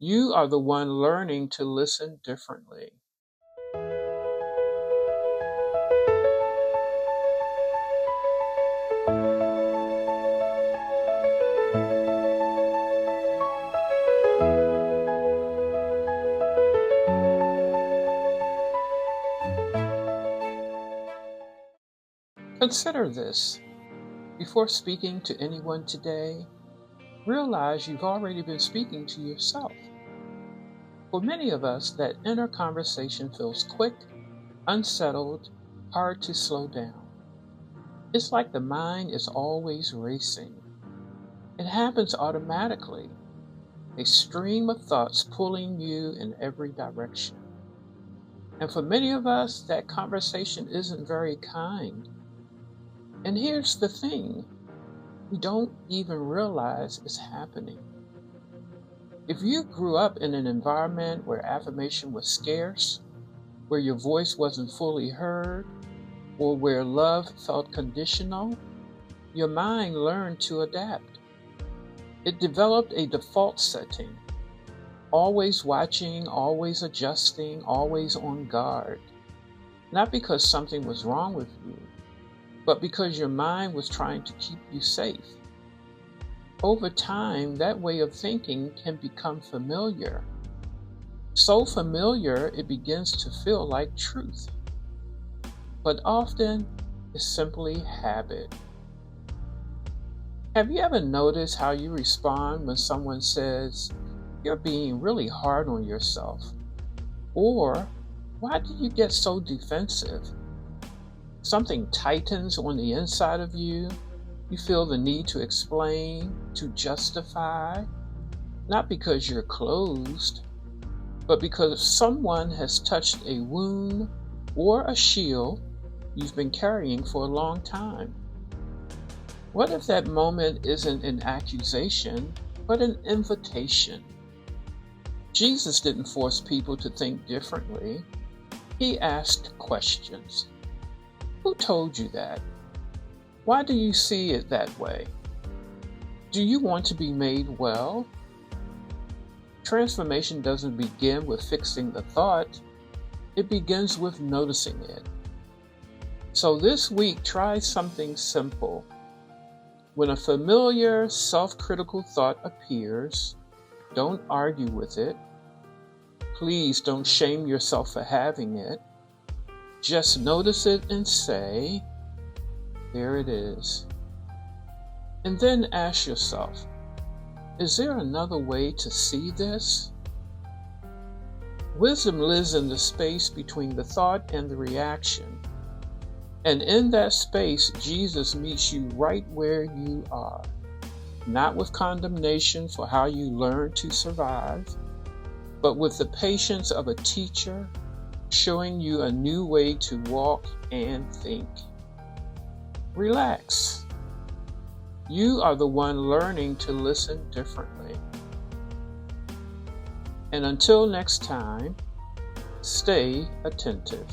You are the one learning to listen differently. Consider this. Before speaking to anyone today, realize you've already been speaking to yourself. For many of us, that inner conversation feels quick, unsettled, hard to slow down. It's like the mind is always racing. It happens automatically, a stream of thoughts pulling you in every direction. And for many of us, that conversation isn't very kind. And here's the thing, we don't even realize it's happening. If you grew up in an environment where affirmation was scarce, where your voice wasn't fully heard, or where love felt conditional, your mind learned to adapt. It developed a default setting, always watching, always adjusting, always on guard. Not because something was wrong with you, but because your mind was trying to keep you safe. Over time, that way of thinking can become familiar. So familiar, it begins to feel like truth. But often, it's simply habit. Have you ever noticed how you respond when someone says, "You're being really hard on yourself"? Or, "Why do you get so defensive?" Something tightens on the inside of you. You feel the need to explain, to justify, not because you're closed, but because someone has touched a wound or a shield you've been carrying for a long time. What if that moment isn't an accusation, but an invitation? Jesus didn't force people to think differently. He asked questions. Who told you that? Why do you see it that way? Do you want to be made well? Transformation doesn't begin with fixing the thought. It begins with noticing it. So this week, try something simple. When a familiar, self-critical thought appears, don't argue with it. Please don't shame yourself for having it. Just notice it and say, "There it is." And then ask yourself, is there another way to see this? Wisdom lives in the space between the thought and the reaction. And in that space, Jesus meets you right where you are. Not with condemnation for how you learn to survive, but with the patience of a teacher showing you a new way to walk and think. Relax. You are the one learning to listen differently. And until next time, stay attentive.